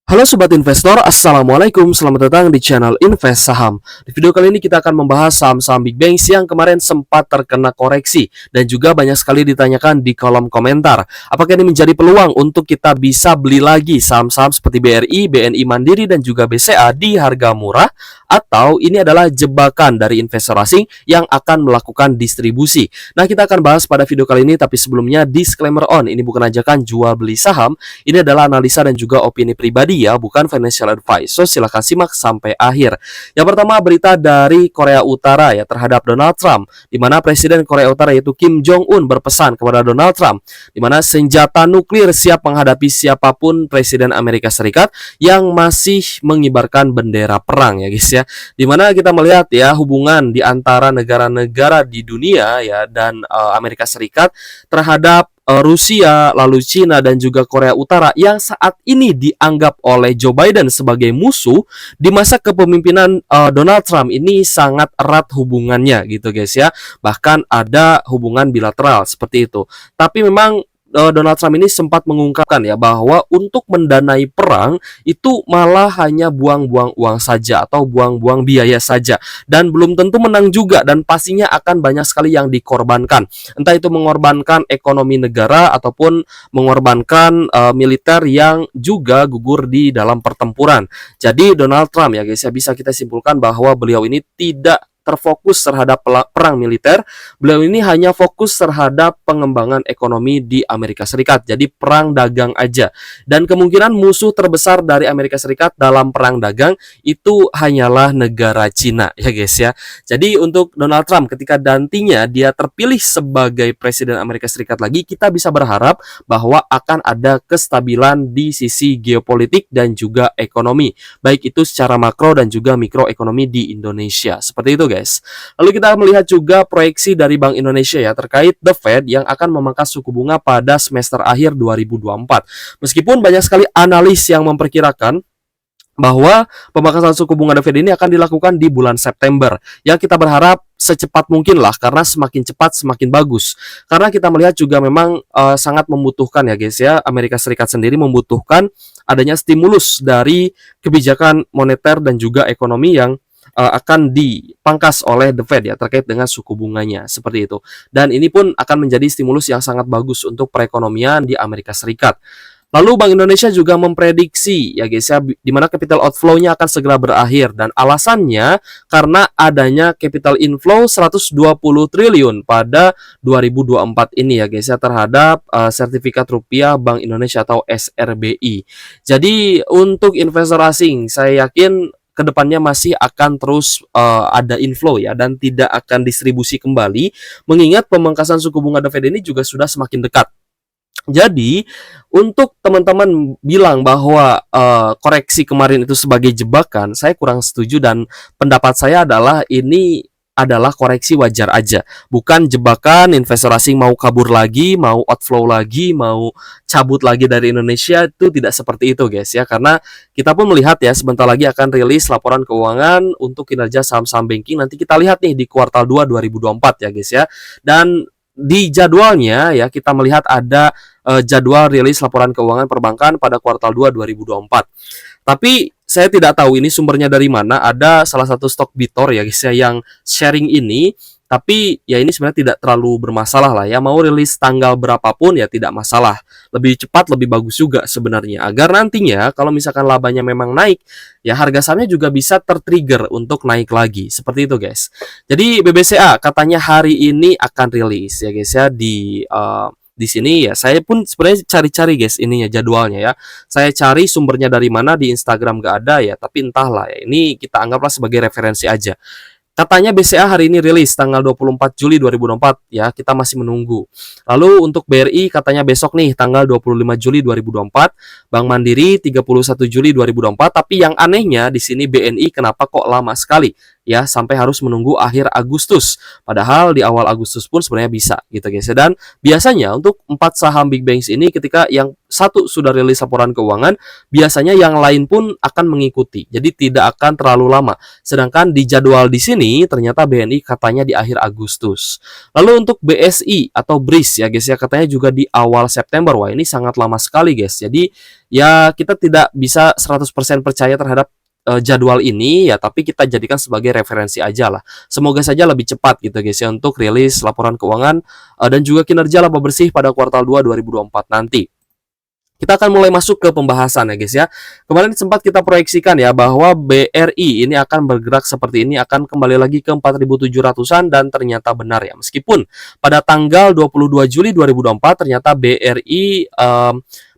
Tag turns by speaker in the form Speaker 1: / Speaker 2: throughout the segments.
Speaker 1: Halo Sobat Investor, Assalamualaikum, selamat datang di channel Invest Saham. Di video kali ini kita akan membahas saham-saham Big Banks yang kemarin sempat terkena koreksi dan juga banyak sekali ditanyakan di kolom komentar. Apakah ini menjadi peluang untuk kita bisa beli lagi saham-saham seperti BRI, BNI Mandiri dan juga BCA di harga murah? Atau ini adalah jebakan dari investor asing yang akan melakukan distribusi? Nah, kita akan bahas pada video kali ini, tapi sebelumnya disclaimer on, ini bukan ajakan jual beli saham, ini adalah analisa dan juga opini pribadi ya, bukan financial advice. So, silahkan simak sampai akhir. Yang pertama, berita dari Korea Utara ya terhadap Donald Trump, di mana Presiden Korea Utara yaitu Kim Jong-un berpesan kepada Donald Trump, di mana senjata nuklir siap menghadapi siapapun Presiden Amerika Serikat yang masih mengibarkan bendera perang ya guys ya. Di mana kita melihat ya hubungan di antara negara-negara di dunia ya dan Amerika Serikat terhadap Rusia, lalu Cina dan juga Korea Utara yang saat ini dianggap oleh Joe Biden sebagai musuh di masa kepemimpinan Donald Trump ini sangat erat hubungannya gitu guys ya. Bahkan ada hubungan bilateral seperti itu. Tapi memang Donald Trump ini sempat mengungkapkan ya bahwa untuk mendanai perang itu malah hanya buang-buang uang saja atau buang-buang biaya saja dan belum tentu menang juga, dan pastinya akan banyak sekali yang dikorbankan, entah itu mengorbankan ekonomi negara ataupun mengorbankan militer yang juga gugur di dalam pertempuran. Jadi Donald Trump ya guys ya, bisa kita simpulkan bahwa beliau ini tidak terfokus terhadap perang militer. Beliau ini hanya fokus terhadap pengembangan ekonomi di Amerika Serikat. Jadi perang dagang aja. Dan kemungkinan musuh terbesar dari Amerika Serikat dalam perang dagang itu hanyalah negara Cina ya guys ya. Jadi untuk Donald Trump ketika nantinya dia terpilih sebagai Presiden Amerika Serikat lagi, kita bisa berharap bahwa akan ada kestabilan di sisi geopolitik dan juga ekonomi, baik itu secara makro dan juga mikroekonomi di Indonesia. Seperti itu guys. Lalu kita melihat juga proyeksi dari Bank Indonesia ya terkait The Fed yang akan memangkas suku bunga pada semester akhir 2024. Meskipun banyak sekali analis yang memperkirakan bahwa pemangkasan suku bunga The Fed ini akan dilakukan di bulan September. Ya, kita berharap secepat mungkin lah, karena semakin cepat semakin bagus. Karena kita melihat juga memang sangat membutuhkan ya guys ya, Amerika Serikat sendiri membutuhkan adanya stimulus dari kebijakan moneter dan juga ekonomi yang akan dipangkas oleh The Fed ya terkait dengan suku bunganya seperti itu. Dan ini pun akan menjadi stimulus yang sangat bagus untuk perekonomian di Amerika Serikat. Lalu Bank Indonesia juga memprediksi ya guys ya, di mana capital outflow-nya akan segera berakhir, dan alasannya karena adanya capital inflow 120 triliun pada 2024 ini ya guys ya terhadap sertifikat rupiah Bank Indonesia atau SRBI. Jadi untuk investor asing saya yakin kedepannya masih akan terus ada inflow ya, dan tidak akan distribusi kembali, mengingat pemangkasan suku bunga The Fed ini juga sudah semakin dekat. Jadi untuk teman-teman bilang bahwa koreksi kemarin itu sebagai jebakan, saya kurang setuju, dan pendapat saya adalah ini adalah koreksi wajar aja, bukan jebakan investor asing mau kabur lagi, mau outflow lagi, mau cabut lagi dari Indonesia. Itu tidak seperti itu guys ya, karena kita pun melihat ya sebentar lagi akan rilis laporan keuangan untuk kinerja saham-saham banking. Nanti kita lihat nih di kuartal 2 2024 ya guys ya, dan di jadwalnya ya kita melihat ada jadwal rilis laporan keuangan perbankan pada kuartal 2 2024. Tapi saya tidak tahu ini sumbernya dari mana. Ada salah satu stok Bitor ya guys ya yang sharing ini. Tapi ya ini sebenarnya tidak terlalu bermasalah lah ya. Mau rilis tanggal berapapun ya tidak masalah. Lebih cepat lebih bagus juga sebenarnya. Agar nantinya kalau misalkan labanya memang naik, ya harga sahamnya juga bisa tertrigger untuk naik lagi. Seperti itu guys. Jadi BBCA katanya hari ini akan rilis ya guys ya di sini ya. Saya pun sebenarnya cari-cari guys ininya jadwalnya ya. Saya cari sumbernya dari mana, di Instagram gak ada ya, tapi entahlah ya. Ini kita anggaplah sebagai referensi aja. Katanya BCA hari ini rilis tanggal 24 Juli 2024 ya, kita masih menunggu. Lalu untuk BRI katanya besok nih tanggal 25 Juli 2024, Bank Mandiri 31 Juli 2024, tapi yang anehnya di sini BNI kenapa kok lama sekali? ya sampai harus menunggu akhir Agustus. Padahal di awal Agustus pun sebenarnya bisa gitu guys. Dan biasanya untuk 4 saham big banks ini ketika yang satu sudah rilis laporan keuangan, biasanya yang lain pun akan mengikuti. Jadi tidak akan terlalu lama. Sedangkan di jadwal di sini ternyata BNI katanya di akhir Agustus. Lalu untuk BSI atau BRIS ya guys ya, katanya juga di awal September. Wah, ini sangat lama sekali guys. Jadi ya kita tidak bisa 100% percaya terhadap jadwal ini ya, tapi kita jadikan sebagai referensi aja lah. Semoga saja lebih cepat gitu guys ya untuk rilis laporan keuangan dan juga kinerja laba bersih pada kuartal 2 2024 nanti. Kita akan mulai masuk ke pembahasan ya guys ya. Kemarin sempat kita proyeksikan ya bahwa BRI ini akan bergerak seperti ini, akan kembali lagi ke 4.700-an dan ternyata benar ya. Meskipun pada tanggal 22 Juli 2024 ternyata BRI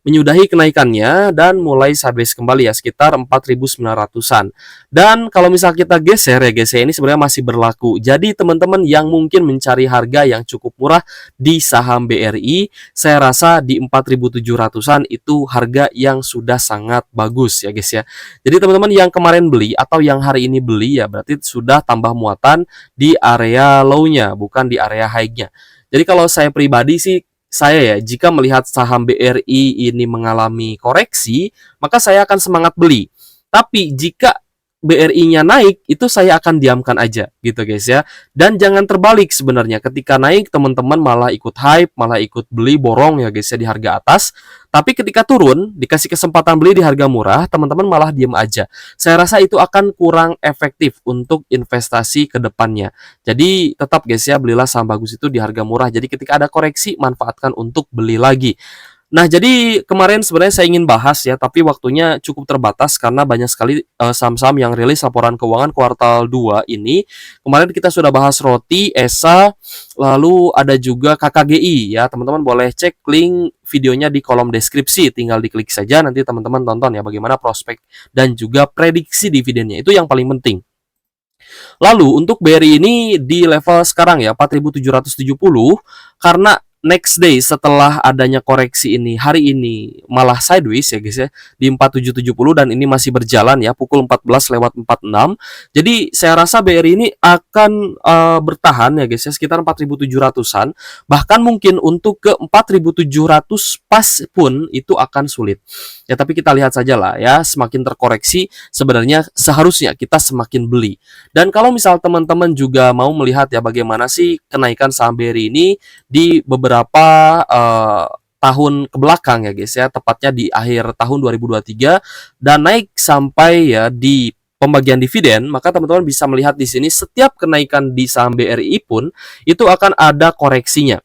Speaker 1: menyudahi kenaikannya dan mulai sideways kembali ya sekitar 4.900-an. Dan kalau misal kita geser ya guys ya, ini sebenarnya masih berlaku. Jadi teman-teman yang mungkin mencari harga yang cukup murah di saham BRI, saya rasa di 4.700-an itu harga yang sudah sangat bagus ya guys ya. Jadi teman-teman yang kemarin beli atau yang hari ini beli ya berarti sudah tambah muatan di area low-nya, bukan di area high-nya. Jadi kalau saya pribadi sih, saya ya, jika melihat saham BRI ini mengalami koreksi, maka saya akan semangat beli. Tapi jika BRI-nya naik, itu saya akan diamkan aja gitu guys ya. Dan jangan terbalik sebenarnya, ketika naik teman-teman malah ikut hype, malah ikut beli borong ya guys ya di harga atas. Tapi ketika turun, dikasih kesempatan beli di harga murah, teman-teman malah diem aja. Saya rasa itu akan kurang efektif untuk investasi ke depannya. Jadi tetap guys ya, belilah saham bagus itu di harga murah. Jadi ketika ada koreksi, manfaatkan untuk beli lagi. Nah, jadi kemarin sebenarnya saya ingin bahas ya, tapi waktunya cukup terbatas karena banyak sekali saham-saham yang rilis laporan keuangan kuartal 2 ini. Kemarin kita sudah bahas Roti, ESA, lalu ada juga KKGI ya. Teman-teman boleh cek link videonya di kolom deskripsi, tinggal diklik saja, nanti teman-teman tonton ya bagaimana prospek dan juga prediksi dividennya. Itu yang paling penting. Lalu untuk BRI ini di level sekarang ya 4.770 karena next day setelah adanya koreksi ini, hari ini malah sideways ya guys ya di 4770 dan ini masih berjalan ya pukul 14:46. Jadi saya rasa BRI ini akan bertahan ya guys ya sekitar 4700-an, bahkan mungkin untuk ke 4700 pas pun itu akan sulit. Ya tapi kita lihat saja lah ya, semakin terkoreksi sebenarnya seharusnya kita semakin beli. Dan kalau misal teman-teman juga mau melihat ya bagaimana sih kenaikan saham BRI ini di beberapa tahun ke belakang ya guys ya, tepatnya di akhir tahun 2023 dan naik sampai ya di pembagian dividen, maka teman-teman bisa melihat di sini setiap kenaikan di saham BRI pun itu akan ada koreksinya.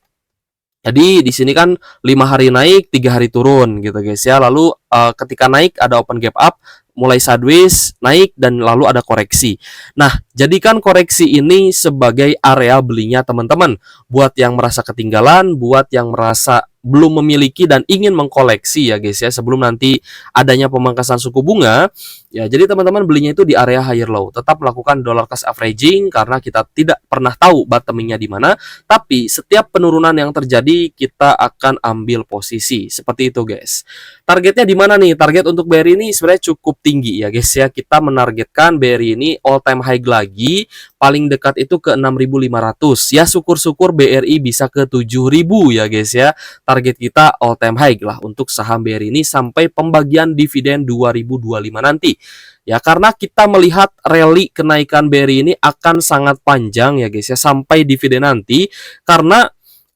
Speaker 1: Jadi di sini kan 5 hari naik, 3 hari turun gitu guys ya. Lalu ketika naik ada open gap up, mulai sideways, naik dan lalu ada koreksi. Nah, jadikan koreksi ini sebagai area belinya teman-teman. Buat yang merasa ketinggalan, buat yang merasa belum memiliki dan ingin mengkoleksi ya guys ya sebelum nanti adanya pemangkasan suku bunga ya, jadi teman-teman belinya itu di area higher low, tetap melakukan dollar cost averaging karena kita tidak pernah tahu bottomingnya di mana, tapi setiap penurunan yang terjadi kita akan ambil posisi seperti itu guys. Targetnya di mana nih? Target untuk BRI ini sebenarnya cukup tinggi ya guys ya, kita menargetkan BRI ini all time high lagi, paling dekat itu ke 6.500 ya, syukur-syukur BRI bisa ke 7.000 ya guys ya. Target kita all time high lah untuk saham BRI ini sampai pembagian dividen 2025 nanti. Ya karena kita melihat rally kenaikan BRI ini akan sangat panjang ya guys ya sampai dividen nanti, karena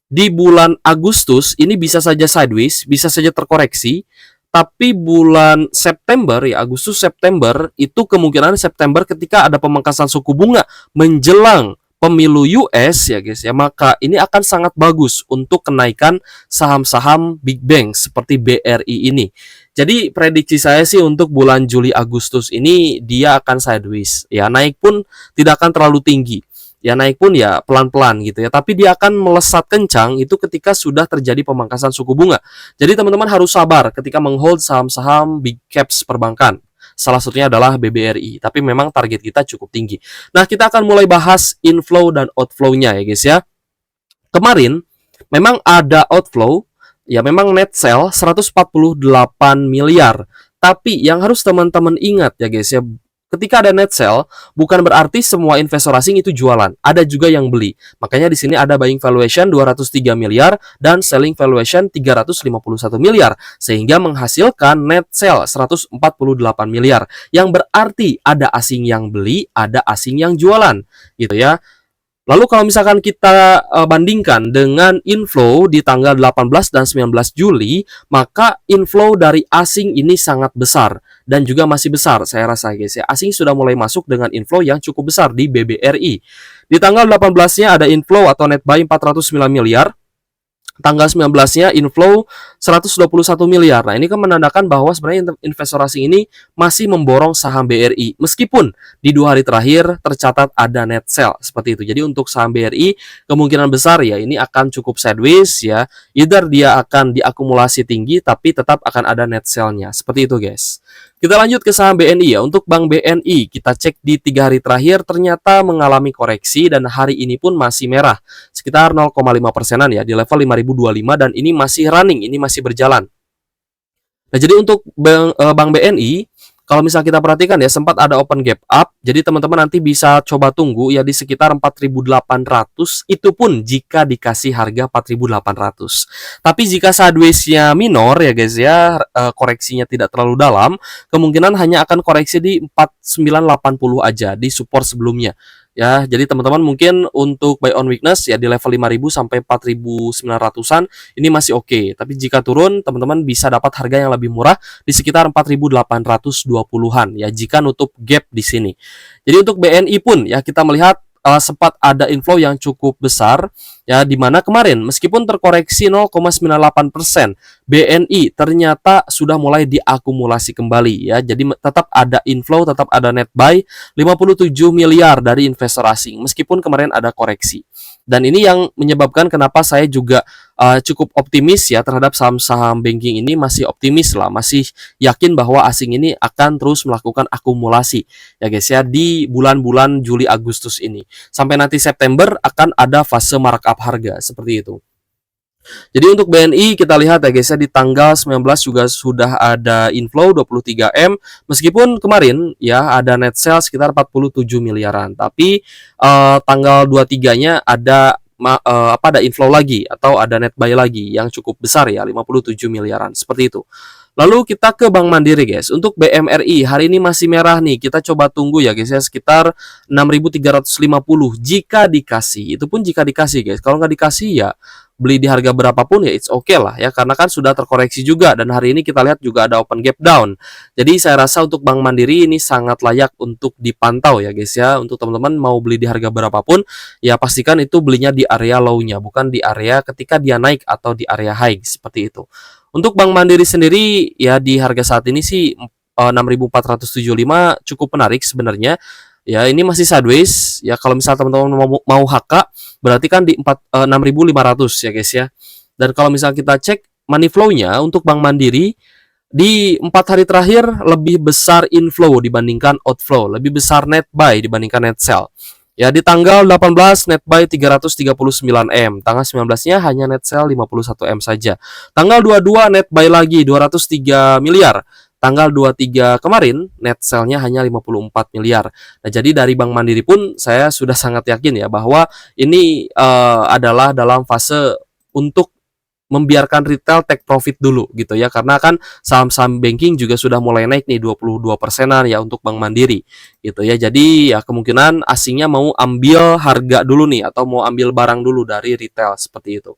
Speaker 1: di bulan Agustus ini bisa saja sideways, bisa saja terkoreksi. Tapi bulan September ya, Agustus September itu kemungkinan September ketika ada pemangkasan suku bunga menjelang pemilu US ya guys ya, maka ini akan sangat bagus untuk kenaikan saham-saham big bank seperti BRI ini. Jadi prediksi saya sih untuk bulan Juli Agustus ini dia akan sideways ya, naik pun tidak akan terlalu tinggi. Ya naik pun ya pelan-pelan gitu ya, tapi dia akan melesat kencang itu ketika sudah terjadi pemangkasan suku bunga. Jadi teman-teman harus sabar ketika menghold saham-saham big caps perbankan. Salah satunya adalah BBRI, tapi memang target kita cukup tinggi. Nah, kita akan mulai bahas inflow dan outflow-nya ya guys ya. Kemarin memang ada outflow, ya memang net sell 148 miliar. Tapi yang harus teman-teman ingat ya guys ya, ketika ada net sell, bukan berarti semua investor asing itu jualan. Ada juga yang beli. Makanya di sini ada buying valuation 203 miliar dan selling valuation 351 miliar. Sehingga menghasilkan net sell 148 miliar. Yang berarti ada asing yang beli, ada asing yang jualan. Gitu ya. Lalu kalau misalkan kita bandingkan dengan inflow di tanggal 18 dan 19 Juli, maka inflow dari asing ini sangat besar dan juga masih besar saya rasa guys ya. Asing sudah mulai masuk dengan inflow yang cukup besar di BBRI. Di tanggal 18-nya ada inflow atau net buy 409 miliar. Tanggal 19-nya inflow 121 miliar. Nah, ini kan menandakan bahwa sebenarnya investor asing ini masih memborong saham BRI. Meskipun di 2 hari terakhir tercatat ada net sell seperti itu. Jadi untuk saham BRI kemungkinan besar ya ini akan cukup sideways ya. Either dia akan diakumulasi tinggi tapi tetap akan ada net sell-nya. Seperti itu guys. Kita lanjut ke saham BNI ya. Untuk Bank BNI, kita cek di 3 hari terakhir ternyata mengalami koreksi dan hari ini pun masih merah. Sekitar 0,5%-an ya di level 5025 dan ini masih running, ini masih berjalan. Nah, jadi untuk Bank BNI, kalau misalnya kita perhatikan ya sempat ada open gap up. Jadi teman-teman nanti bisa coba tunggu ya di sekitar 4.800. Itu pun jika dikasih harga 4.800. Tapi jika sideways-nya minor ya guys ya, koreksinya tidak terlalu dalam, kemungkinan hanya akan koreksi di 4980 aja di support sebelumnya. Ya, jadi teman-teman mungkin untuk buy on weakness ya di level 5000 sampai 4900-an ini masih oke. Tapi jika turun, teman-teman bisa dapat harga yang lebih murah di sekitar 4820-an ya jika nutup gap di sini. Jadi untuk BNI pun ya kita melihat sempat ada inflow yang cukup besar ya di mana kemarin meskipun terkoreksi 0,98%, BNI ternyata sudah mulai diakumulasi kembali ya. Jadi tetap ada inflow, tetap ada net buy 57 miliar dari investor asing meskipun kemarin ada koreksi. Dan ini yang menyebabkan kenapa saya juga cukup optimis ya terhadap saham-saham banking ini, masih optimis lah, masih yakin bahwa asing ini akan terus melakukan akumulasi ya guys ya di bulan-bulan Juli Agustus ini. Sampai nanti September akan ada fase markup harga seperti itu. Jadi untuk BNI kita lihat ya guys ya di tanggal 19 juga sudah ada inflow 23M meskipun kemarin ya ada net sell sekitar 47 miliaran. Tapi tanggal 23-nya ada ada inflow lagi atau ada net buy lagi yang cukup besar ya 57 miliaran seperti itu. Lalu kita ke Bank Mandiri guys. Untuk BMRI hari ini masih merah nih. Kita coba tunggu ya guys ya sekitar 6.350 jika dikasih. Itu pun jika dikasih guys. Kalau nggak dikasih ya beli di harga berapapun ya it's okay lah ya karena kan sudah terkoreksi juga dan hari ini kita lihat juga ada open gap down. Jadi saya rasa untuk Bank Mandiri ini sangat layak untuk dipantau ya guys ya. Untuk teman-teman mau beli di harga berapapun ya pastikan itu belinya di area low-nya bukan di area ketika dia naik atau di area high seperti itu. Untuk Bank Mandiri sendiri ya di harga saat ini sih 6.475 cukup menarik sebenarnya. Ya ini masih sideways ya kalau misal teman-teman mau HK berarti kan di 6.500 ya guys ya. Dan kalau misal kita cek money flow-nya untuk Bank Mandiri di 4 hari terakhir lebih besar inflow dibandingkan outflow, lebih besar net buy dibandingkan net sell. Ya di tanggal 18 net buy 339M, tanggal 19-nya hanya net sell 51M saja. Tanggal 22 net buy lagi 203 miliar. Tanggal 23 kemarin net sell-nya hanya 54 miliar. Nah, jadi dari Bank Mandiri pun saya sudah sangat yakin ya bahwa ini adalah dalam fase untuk membiarkan retail take profit dulu gitu ya. Karena kan saham-saham banking juga sudah mulai naik nih 22%-an ya untuk Bank Mandiri gitu ya. Jadi ya kemungkinan asingnya mau ambil harga dulu nih atau mau ambil barang dulu dari retail seperti itu.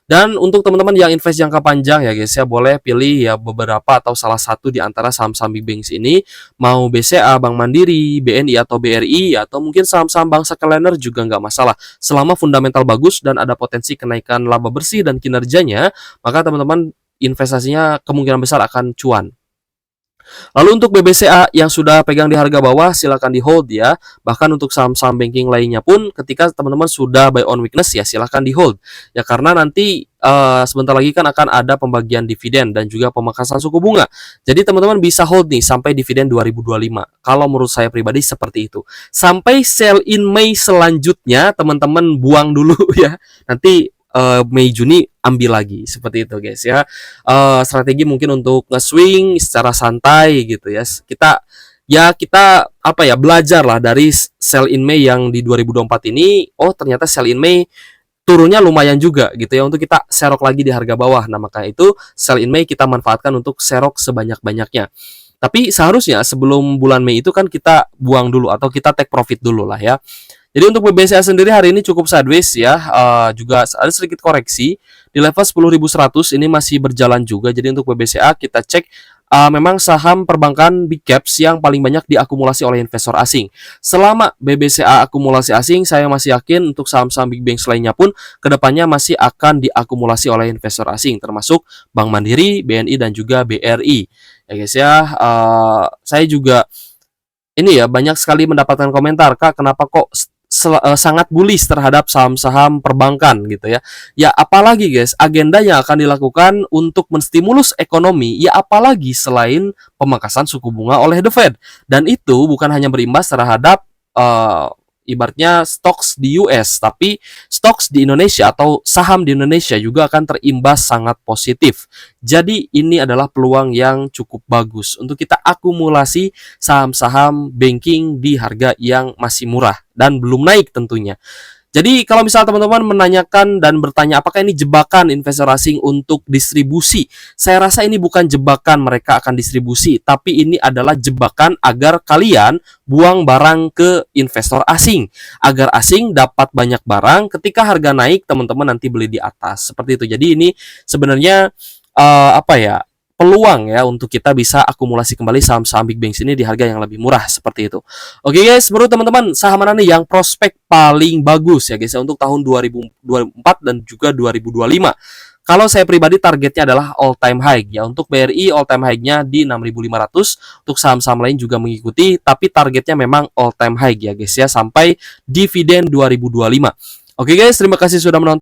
Speaker 1: Dan untuk teman-teman yang invest jangka panjang ya guys ya boleh pilih ya beberapa atau salah satu di antara saham-saham big banks ini, mau BCA, Bank Mandiri, BNI atau BRI atau mungkin saham-saham bank sekalener juga nggak masalah. Selama fundamental bagus dan ada potensi kenaikan laba bersih dan kinerjanya, maka teman-teman investasinya kemungkinan besar akan cuan. Lalu untuk BBCA yang sudah pegang di harga bawah silakan di hold ya. Bahkan untuk saham-saham banking lainnya pun ketika teman-teman sudah buy on weakness ya silakan di hold. Ya karena nanti sebentar lagi kan akan ada pembagian dividen dan juga pemangkasan suku bunga. Jadi teman-teman bisa hold nih sampai dividen 2025. Kalau menurut saya pribadi seperti itu. Sampai sell in Mei selanjutnya teman-teman buang dulu ya. Nanti Mei Juni ambil lagi seperti itu guys ya. Strategi mungkin untuk nge-swing secara santai gitu ya. Kita ya kita apa ya, belajar lah dari sell in May yang di 2024 ini. Oh ternyata sell in May turunnya lumayan juga gitu ya, untuk kita serok lagi di harga bawah. Nah maka itu sell in May kita manfaatkan untuk serok sebanyak-banyaknya. Tapi seharusnya sebelum bulan Mei itu kan kita buang dulu atau kita take profit dulu lah ya. Jadi untuk BBCA sendiri hari ini cukup sideways ya, juga ada sedikit koreksi di level 10.100 ini masih berjalan juga. Jadi untuk BBCA kita cek, memang saham perbankan big caps yang paling banyak diakumulasi oleh investor asing. Selama BBCA akumulasi asing, saya masih yakin untuk saham-saham big banks lainnya pun kedepannya masih akan diakumulasi oleh investor asing, termasuk Bank Mandiri, BNI dan juga BRI. Ya guys ya, saya juga ini ya banyak sekali mendapatkan komentar, Kak kenapa kok sangat bullish terhadap saham-saham perbankan gitu ya. Ya apalagi guys, agenda yang akan dilakukan untuk menstimulus ekonomi, ya apalagi selain pemangkasan suku bunga oleh The Fed. Dan itu bukan hanya berimbas terhadap ibaratnya stocks di US, tapi stocks di Indonesia atau saham di Indonesia juga akan terimbas sangat positif. Jadi ini adalah peluang yang cukup bagus untuk kita akumulasi saham-saham banking di harga yang masih murah dan belum naik tentunya. Jadi kalau misal teman-teman menanyakan dan bertanya apakah ini jebakan investor asing untuk distribusi, saya rasa ini bukan jebakan mereka akan distribusi, tapi ini adalah jebakan agar kalian buang barang ke investor asing, agar asing dapat banyak barang, ketika harga naik teman-teman nanti beli di atas, seperti itu. Jadi ini sebenarnya apa ya, peluang ya untuk kita bisa akumulasi kembali saham-saham big banks ini di harga yang lebih murah seperti itu. Oke guys, menurut teman-teman saham mana nih yang prospek paling bagus ya guys ya untuk tahun 2024 dan juga 2025? Kalau saya pribadi targetnya adalah all time high ya. Untuk BRI all time high-nya di 6.500, untuk saham-saham lain juga mengikuti, tapi targetnya memang all time high ya guys ya sampai dividen 2025. Oke guys, terima kasih sudah menonton.